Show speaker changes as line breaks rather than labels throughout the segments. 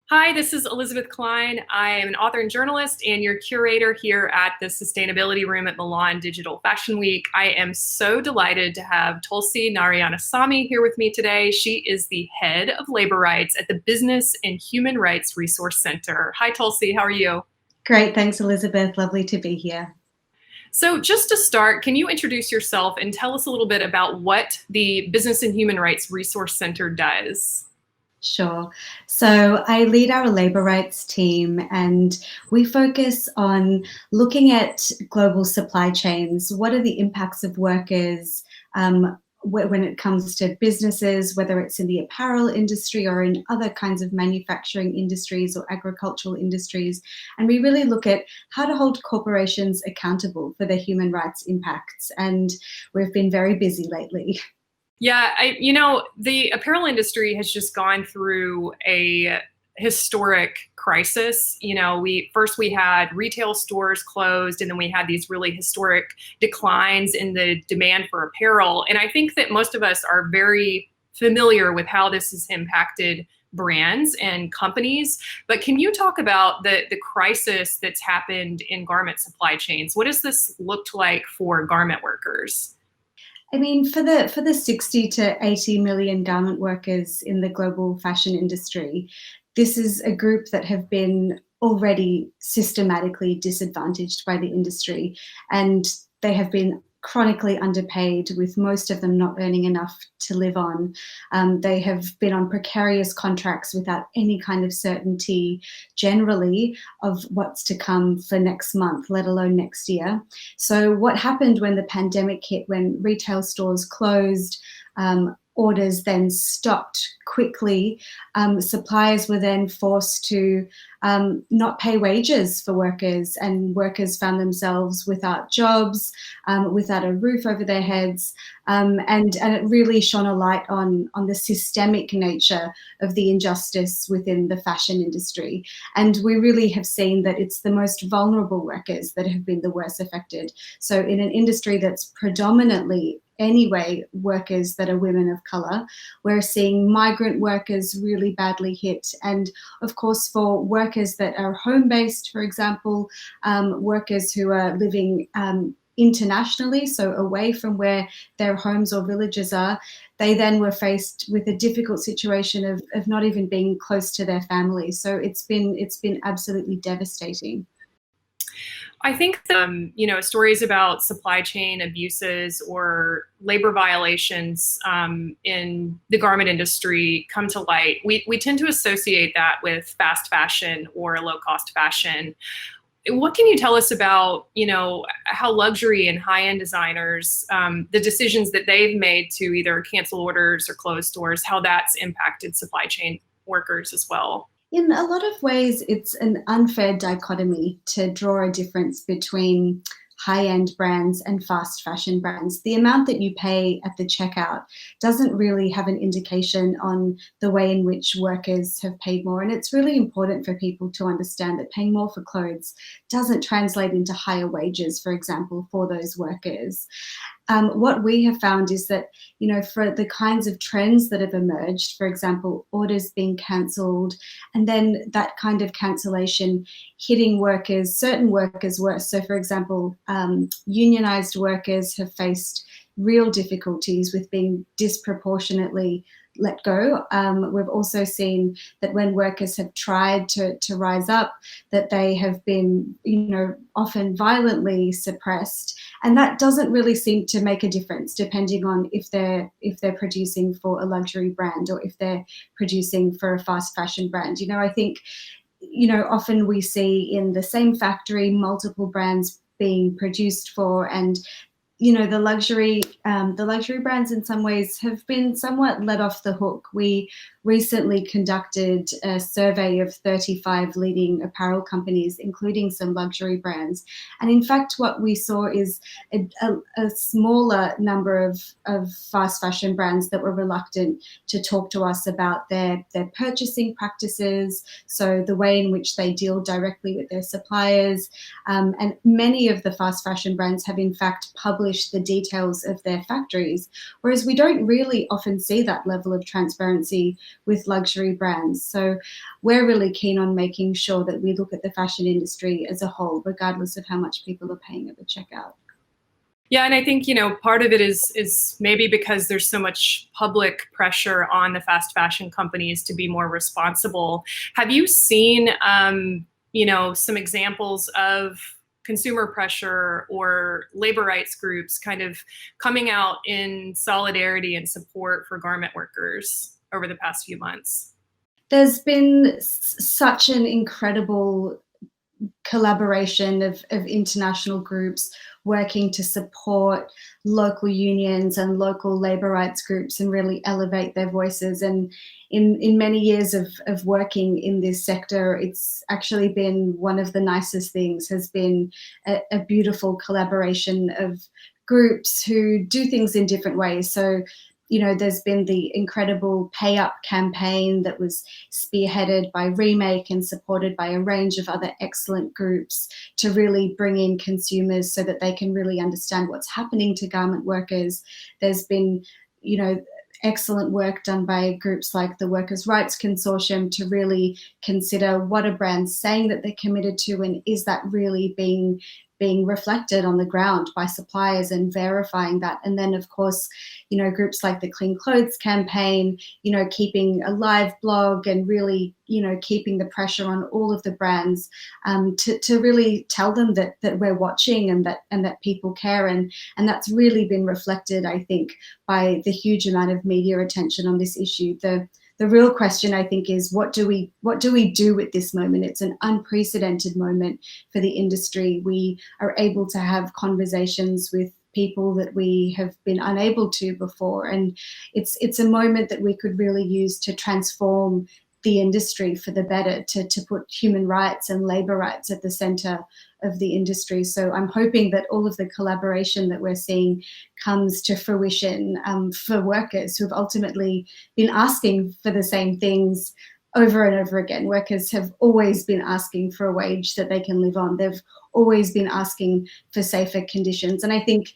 Hi, this is Elizabeth Cline. I am an author and journalist and your curator here at the Sustainability Room at Milan Digital Fashion Week. I am so delighted to have Thulsi Narayanasamy here with me today. She is the head of labor rights at the Business and Human Rights Resource Center. Hi, Thulsi, how are you?
Great, thanks, Elizabeth. Lovely to be here.
So just to start, can you introduce yourself and tell us a little bit about what the Business and Human Rights Resource Center does?
Sure. So I lead our labour rights team, and we focus on looking at global supply chains. What are the impacts of workers when it comes to businesses, whether it's in the apparel industry or in other kinds of manufacturing industries or agricultural industries? And we really look at how to hold corporations accountable for their human rights impacts. And we've been very busy lately.
Yeah, the apparel industry has just gone through a historic crisis. We had retail stores closed, and then we had these really historic declines in the demand for apparel. And I think that most of us are very familiar with how this has impacted brands and companies. But can you talk about the crisis that's happened in garment supply chains? What does this look like for garment workers?
I mean, for the 60 to 80 million garment workers in the global fashion industry, this is a group that have been already systematically disadvantaged by the industry, and they have been chronically underpaid, with most of them not earning enough to live on. They have been on precarious contracts without any kind of certainty, generally, of what's to come for next month, let alone next year. So what happened when the pandemic hit, when retail stores closed, orders then stopped quickly. Suppliers were then forced to not pay wages for workers, and workers found themselves without jobs, without a roof over their heads. And it really shone a light on the systemic nature of the injustice within the fashion industry. And we really have seen that it's the most vulnerable workers that have been the worst affected. So in an industry that's predominantly anyway workers that are women of colour, we're seeing migrant workers really badly hit. And of course, for workers that are home-based, for example, workers who are living internationally, so away from where their homes or villages are, they then were faced with a difficult situation of not even being close to their families. So it's been absolutely devastating.
I think stories about supply chain abuses or labor violations in the garment industry come to light. We tend to associate that with fast fashion or low-cost fashion. What can you tell us about, how luxury and high-end designers, the decisions that they've made to either cancel orders or close stores, how that's impacted supply chain workers as well?
In a lot of ways, it's an unfair dichotomy to draw a difference between high-end brands and fast fashion brands. The amount that you pay at the checkout doesn't really have an indication on the way in which workers have paid more. And it's really important for people to understand that paying more for clothes doesn't translate into higher wages, for example, for those workers. What we have found is that, for the kinds of trends that have emerged, for example, orders being cancelled, and then that kind of cancellation hitting workers, certain workers worse. So, for example, unionised workers have faced real difficulties with being disproportionately let go. We've also seen that when workers have tried to rise up, that they have been, often violently suppressed, and that doesn't really seem to make a difference depending on if they're producing for a luxury brand or if they're producing for a fast fashion brand. I think, often we see in the same factory multiple brands being produced for, and the luxury brands in some ways have been somewhat let off the hook. We recently conducted a survey of 35 leading apparel companies, including some luxury brands. And in fact, what we saw is a smaller number of fast fashion brands that were reluctant to talk to us about their purchasing practices, so the way in which they deal directly with their suppliers. And many of the fast fashion brands have in fact published the details of their factories, whereas we don't really often see that level of transparency with luxury brands. So we're really keen on making sure that we look at the fashion industry as a whole, regardless of how much people are paying at the checkout.
Yeah, and I think, part of it is maybe because there's so much public pressure on the fast fashion companies to be more responsible. Have you seen, some examples of consumer pressure or labor rights groups kind of coming out in solidarity and support for garment workers over the past few months?
There's been such an incredible collaboration of international groups working to support local unions and local labour rights groups and really elevate their voices. And in many years of working in this sector, it's actually been one of the nicest things, has been a beautiful collaboration of groups who do things in different ways. So there's been the incredible Pay Up campaign that was spearheaded by Remake and supported by a range of other excellent groups to really bring in consumers so that they can really understand what's happening to garment workers. There's been, excellent work done by groups like the Workers' Rights Consortium to really consider what are brands saying that they're committed to, and is that really being reflected on the ground by suppliers, and verifying that. And then, of course, groups like the Clean Clothes campaign, keeping a live blog and really, keeping the pressure on all of the brands to really tell them that we're watching and that people care. And that's really been reflected, I think, by the huge amount of media attention on this issue. The real question, I think, is what do we do at this moment? It's an unprecedented moment for the industry. We are able to have conversations with people that we have been unable to before, and it's a moment that we could really use to transform the industry for the better, to put human rights and labor rights at the center of the industry. So I'm hoping that all of the collaboration that we're seeing comes to fruition for workers who have ultimately been asking for the same things over and over again. Workers have always been asking for a wage that they can live on. They've always been asking for safer conditions. And I think,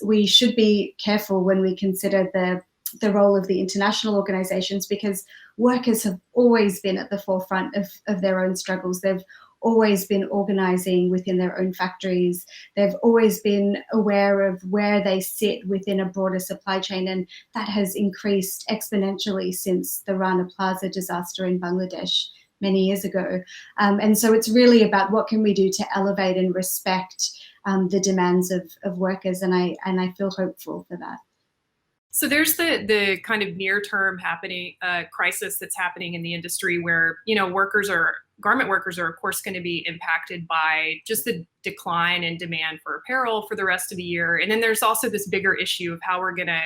we should be careful when we consider the role of the international organizations, because workers have always been at the forefront of their own struggles. They've always been organizing within their own factories. They've always been aware of where they sit within a broader supply chain, and that has increased exponentially since the Rana Plaza disaster in Bangladesh many years ago. And so it's really about what can we do to elevate and respect the demands of workers, and I feel hopeful for that.
So there's the kind of near-term crisis that's happening in the industry where, garment workers are, of course, going to be impacted by just the decline in demand for apparel for the rest of the year. And then there's also this bigger issue of how we're going to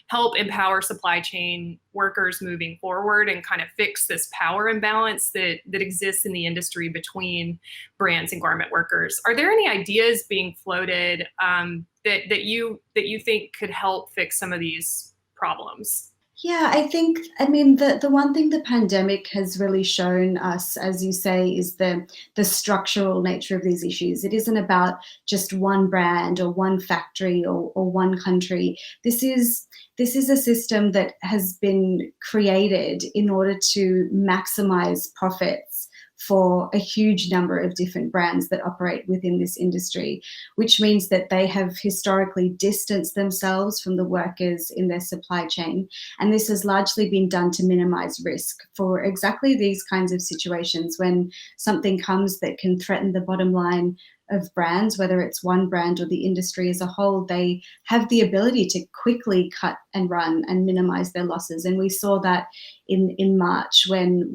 help empower supply chain workers moving forward and kind of fix this power imbalance that exists in the industry between brands and garment workers. Are there any ideas being floated that you think could help fix some of these problems?
Yeah, the one thing the pandemic has really shown us, as you say, is the structural nature of these issues. It isn't about just one brand or one factory or one country. This is a system that has been created in order to maximize profits for a huge number of different brands that operate within this industry, which means that they have historically distanced themselves from the workers in their supply chain. And this has largely been done to minimize risk for exactly these kinds of situations when something comes that can threaten the bottom line of brands, whether it's one brand or the industry as a whole. They have the ability to quickly cut and run and minimize their losses. And we saw that in March when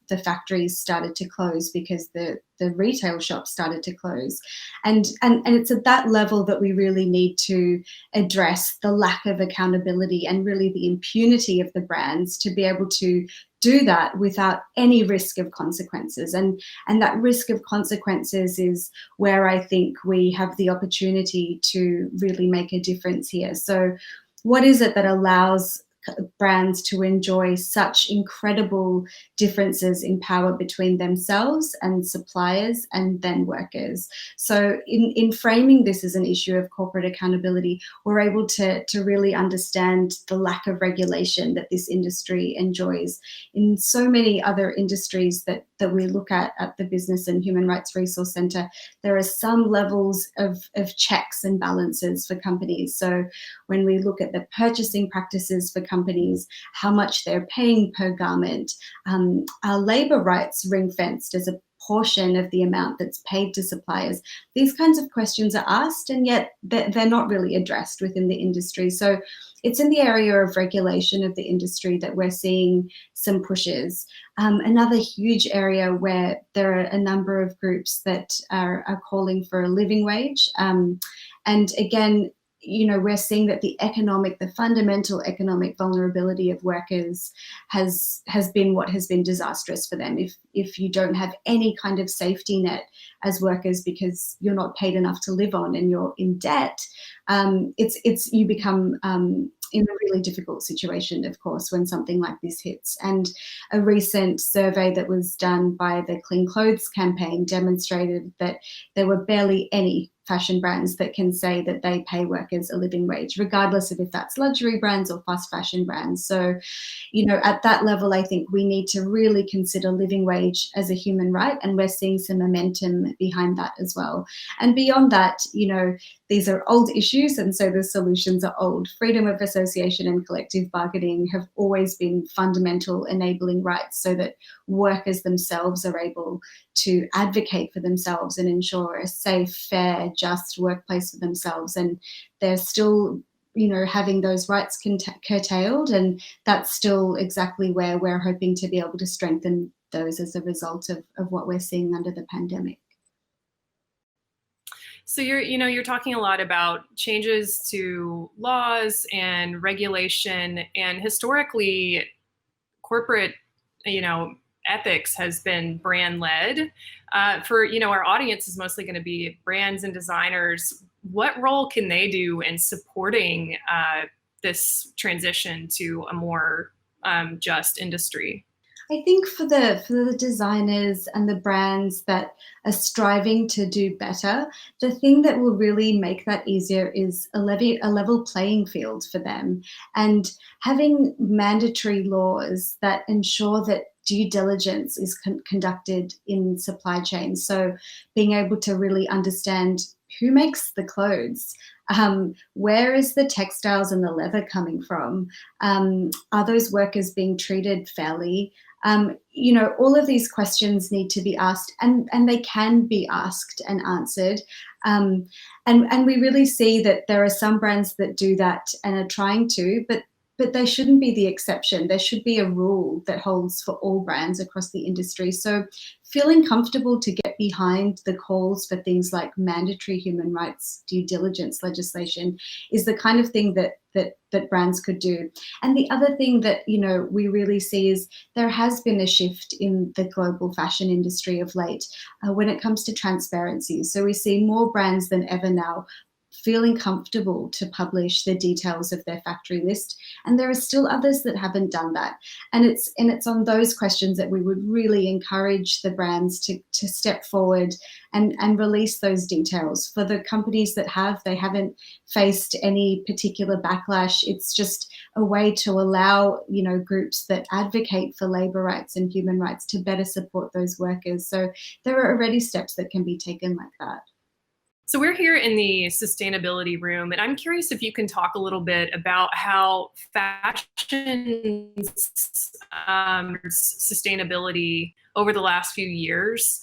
the factories started to close because the retail shops started to close. And it's at that level that we really need to address the lack of accountability and really the impunity of the brands to be able to do that without any risk of consequences. And that risk of consequences is where I think we have the opportunity to really make a difference here. So what is it that allows brands to enjoy such incredible differences in power between themselves and suppliers and then workers. So in framing this as an issue of corporate accountability, we're able to really understand the lack of regulation that this industry enjoys. In so many other industries that we look at the Business and Human Rights Resource Centre, there are some levels of checks and balances for companies. So when we look at the purchasing practices for companies, how much they're paying per garment, are labour rights ring-fenced as a portion of the amount that's paid to suppliers? These kinds of questions are asked, and yet they're not really addressed within the industry. So it's in the area of regulation of the industry that we're seeing some pushes. Another huge area where there are a number of groups that are calling for a living wage. And again, we're seeing that the fundamental economic vulnerability of workers has been what has been disastrous for them. If you don't have any kind of safety net as workers because you're not paid enough to live on and you're in debt, you become in a really difficult situation, of course, when something like this hits. And a recent survey that was done by the Clean Clothes campaign demonstrated that there were barely any fashion brands that can say that they pay workers a living wage, regardless of if that's luxury brands or fast fashion brands. So, at that level, I think we need to really consider living wage as a human right, and we're seeing some momentum behind that as well. And beyond that, these are old issues, and so the solutions are old. Freedom of association and collective bargaining have always been fundamental enabling rights so that workers themselves are able to advocate for themselves and ensure a safe, fair, just workplace for themselves. And they're still, having those rights curtailed, and that's still exactly where we're hoping to be able to strengthen those as a result of what we're seeing under the pandemic.
So you're talking a lot about changes to laws and regulation, and historically, corporate, ethics has been brand led. For our audience is mostly going to be brands and designers. What role can they do in supporting this transition to a more just industry?
I think for the designers and the brands that are striving to do better, the thing that will really make that easier is a level playing field for them, and having mandatory laws that ensure that due diligence is conducted in supply chains. So being able to really understand who makes the clothes, where is the textiles and the leather coming from? Are those workers being treated fairly? All of these questions need to be asked, and they can be asked and answered. And we really see that there are some brands that do that and are trying to, but they shouldn't be the exception. There should be a rule that holds for all brands across the industry. So feeling comfortable to get behind the calls for things like mandatory human rights due diligence legislation is the kind of thing that brands could do. And the other thing that we really see is there has been a shift in the global fashion industry of late when it comes to transparency. So we see more brands than ever now feeling comfortable to publish the details of their factory list, and there are still others that haven't done that. And it's on those questions that we would really encourage the brands to step forward and release those details. For the companies that they haven't faced any particular backlash. It's just a way to allow groups that advocate for labour rights and human rights to better support those workers. So there are already steps that can be taken like that.
So we're here in the sustainability room, and I'm curious if you can talk a little bit about how fashion's sustainability over the last few years,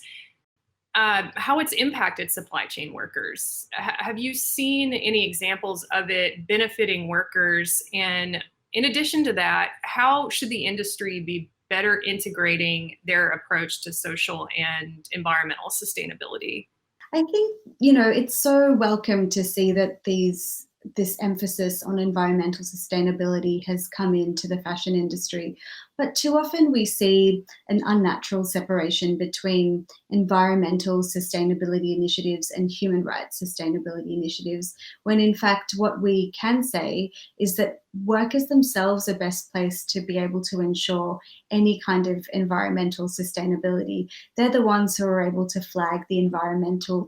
how it's impacted supply chain workers. Have you seen any examples of it benefiting workers? And in addition to that, how should the industry be better integrating their approach to social and environmental sustainability?
I think, it's so welcome to see that these this emphasis on environmental sustainability has come into the fashion industry. But too often we see an unnatural separation between environmental sustainability initiatives and human rights sustainability initiatives, when in fact what we can say is that workers themselves are best placed to be able to ensure any kind of environmental sustainability. They're the ones who are able to flag the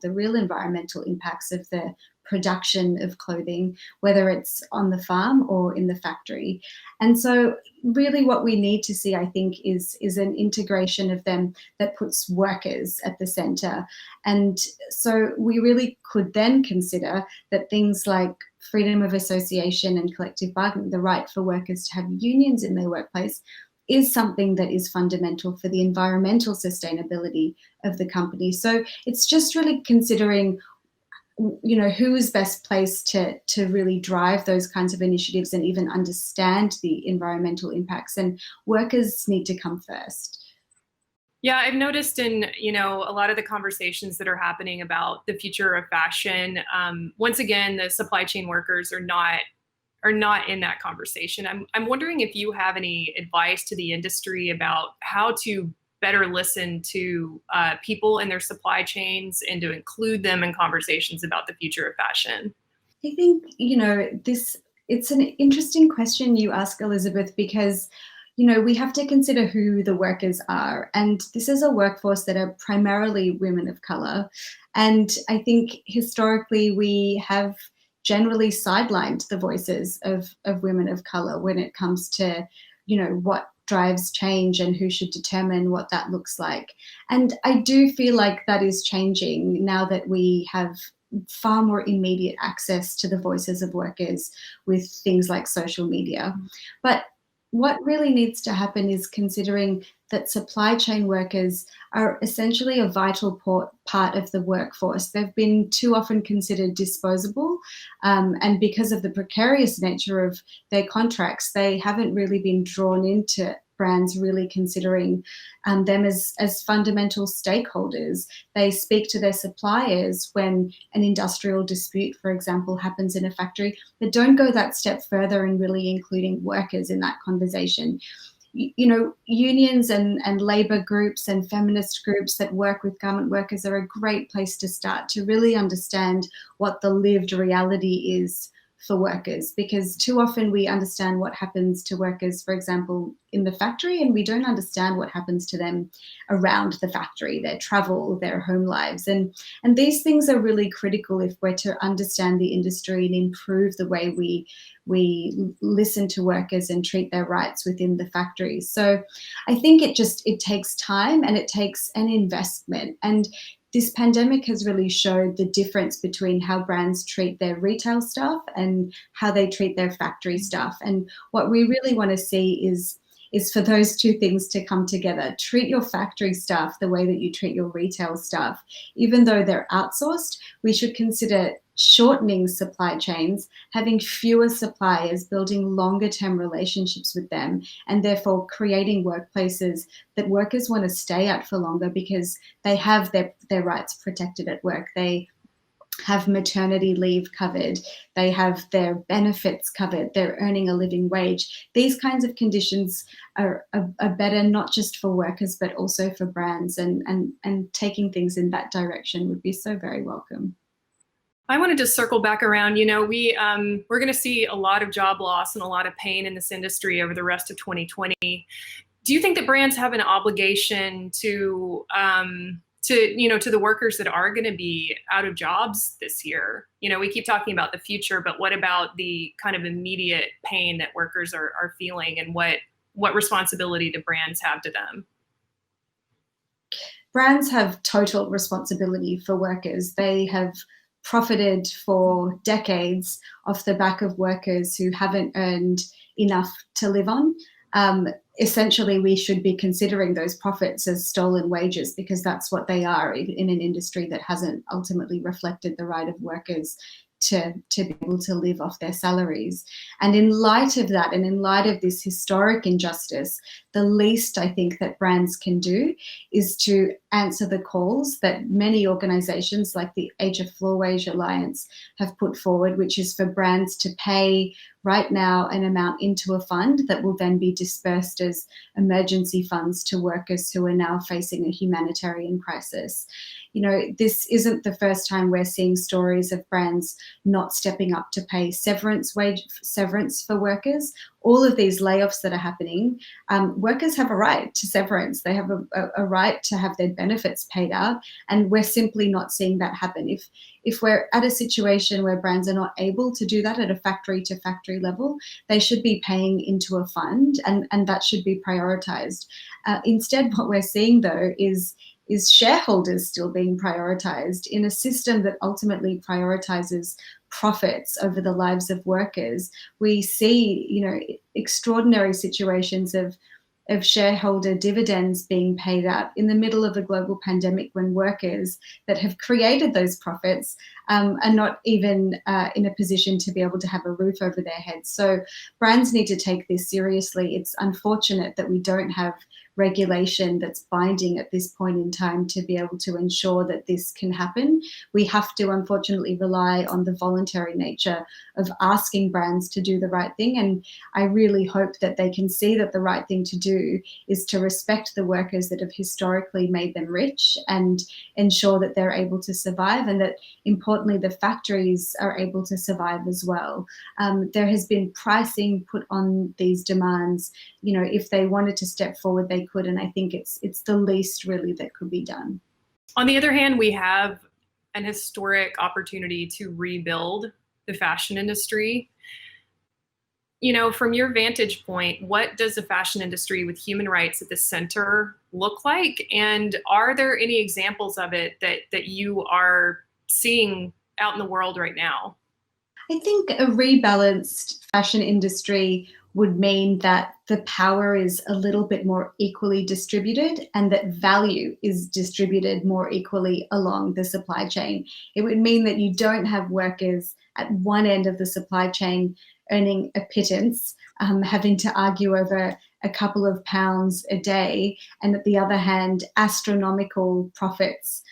real environmental impacts of the production of clothing, whether it's on the farm or in the factory. And so really what we need to see, I think, is an integration of them that puts workers at the centre. And so we really could then consider that things like freedom of association and collective bargaining, the right for workers to have unions in their workplace, is something that is fundamental for the environmental sustainability of the company. So it's just really considering, you know, who is best placed to really drive those kinds of initiatives and even understand the environmental impacts, and workers need to come first.
Yeah, I've noticed in, you know, a lot of the conversations that are happening about the future of fashion, once again, the supply chain workers are not in that conversation. I'm wondering if you have any advice to the industry about how to better listen to people in their supply chains and to include them in conversations about the future of fashion.
I think, you know, it's an interesting question you ask, Elizabeth, because, you know, we have to consider who the workers are. And this is a workforce that are primarily women of colour. And I think historically we have generally sidelined the voices of women of colour when it comes to, you know, what drives change and who should determine what that looks like. And I do feel like that is changing now that we have far more immediate access to the voices of workers with things like social media. But what really needs to happen is considering that supply chain workers are essentially a vital part of the workforce. They've been too often considered disposable, and because of the precarious nature of their contracts, they haven't really been drawn into brands really considering them as fundamental stakeholders. They speak to their suppliers when an industrial dispute, for example, happens in a factory, but don't go that step further in really including workers in that conversation. You know, unions and labour groups and feminist groups that work with garment workers are a great place to start to really understand what the lived reality is for workers, because too often we understand what happens to workers, for example, in the factory, and we don't understand what happens to them around the factory, their travel, their home lives. And these things are really critical if we're to understand the industry and improve the way we listen to workers and treat their rights within the factories. So I think it takes time and it takes an investment. And this pandemic has really showed the difference between how brands treat their retail staff and how they treat their factory staff. And what we really want to see is for those two things to come together. Treat your factory staff the way that you treat your retail staff. Even though they're outsourced, we should consider shortening supply chains, having fewer suppliers, building longer term relationships with them, and therefore creating workplaces that workers want to stay at for longer because they have their rights protected at work. They have maternity leave covered, they have their benefits covered, they're earning a living wage. These kinds of conditions are better not just for workers but also for brands, and taking things in that direction would be so very welcome.
I wanted to circle back around. You know, we're going to see a lot of job loss and a lot of pain in this industry over the rest of 2020. Do you think that brands have an obligation to the workers that are going to be out of jobs this year? You know, we keep talking about the future, but what about the kind of immediate pain that workers are feeling, and what responsibility do brands have to them?
Brands have total responsibility for workers. They have profited for decades off the back of workers who haven't earned enough to live on. Essentially, we should be considering those profits as stolen wages, because that's what they are in an industry that hasn't ultimately reflected the right of workers to be able to live off their salaries. And in light of that, and in light of this historic injustice, the least I think that brands can do is to answer the calls that many organizations like the Age of Floor Wage Alliance have put forward, which is for brands to pay right now an amount into a fund that will then be dispersed as emergency funds to workers who are now facing a humanitarian crisis. You know, this isn't the first time we're seeing stories of brands not stepping up to pay severance for workers. All of these layoffs that are happening, workers have a right to severance. They have a right to have their benefits paid out, and we're simply not seeing that happen. If we're at a situation where brands are not able to do that at a factory to factory level, they should be paying into a fund, and that should be prioritized. Instead, what we're seeing though is shareholders still being prioritized in a system that ultimately prioritizes profits over the lives of workers. We see, you know, extraordinary situations of shareholder dividends being paid out in the middle of a global pandemic when workers that have created those profits are not even in a position to be able to have a roof over their heads. So brands need to take this seriously. It's unfortunate that we don't have regulation that's binding at this point in time to be able to ensure that this can happen. We have to unfortunately rely on the voluntary nature of asking brands to do the right thing. And I really hope that they can see that the right thing to do is to respect the workers that have historically made them rich and ensure that they're able to survive, and that importantly, the factories are able to survive as well. There has been pricing put on these demands. You know, if they wanted to step forward, they could, and I think it's the least really that could be done.
On the other hand, we have an historic opportunity to rebuild the fashion industry. You know, from your vantage point, what does the fashion industry with human rights at the center look like? And are there any examples of it that you are seeing out in the world right now?
I think a rebalanced fashion industry would mean that the power is a little bit more equally distributed and that value is distributed more equally along the supply chain. It would mean that you don't have workers at one end of the supply chain earning a pittance, having to argue over a couple of pounds a day, and at the other hand, astronomical profits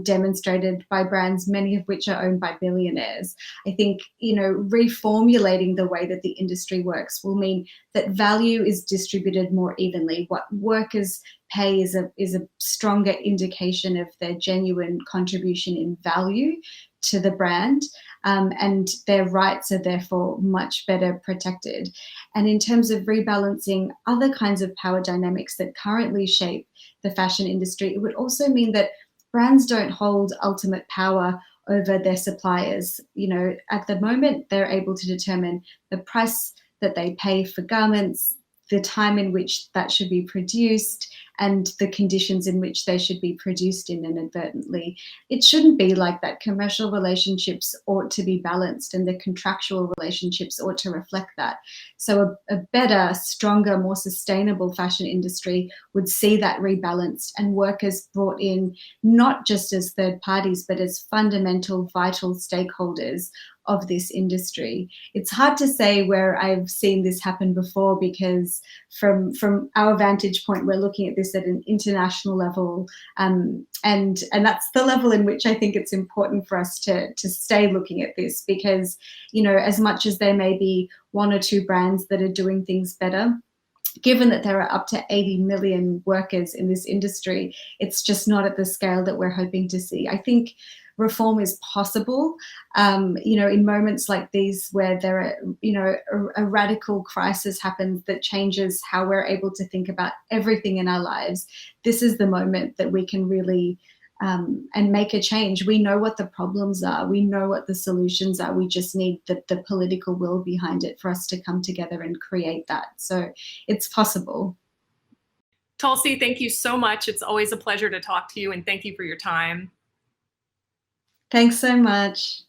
demonstrated by brands, many of which are owned by billionaires. I think, you know, reformulating the way that the industry works will mean that value is distributed more evenly. What workers pay is a stronger indication of their genuine contribution in value to the brand, and their rights are therefore much better protected. And in terms of rebalancing other kinds of power dynamics that currently shape the fashion industry, it would also mean that brands don't hold ultimate power over their suppliers. You know, at the moment, they're able to determine the price that they pay for garments, the time in which that should be produced, and the conditions in which they should be produced in inadvertently. It shouldn't be like that. Commercial relationships ought to be balanced, and the contractual relationships ought to reflect that. So a better, stronger, more sustainable fashion industry would see that rebalanced and workers brought in not just as third parties, but as fundamental, vital stakeholders of this industry. It's hard to say where I've seen this happen before, because from our vantage point, we're looking at this at an international level, and that's the level in which I think it's important for us to stay looking at this, because, you know, as much as there may be one or two brands that are doing things better, given that there are up to 80 million workers in this industry, it's just not at the scale that we're hoping to see. I think reform is possible, you know, in moments like these where there are, you know, a radical crisis happens that changes how we're able to think about everything in our lives. This is the moment that we can really and make a change. We know what the problems are. We know what the solutions are. We just need the political will behind it for us to come together and create that. So it's possible.
Thulsi, thank you so much. It's always a pleasure to talk to you, and thank you for your time.
Thanks so much.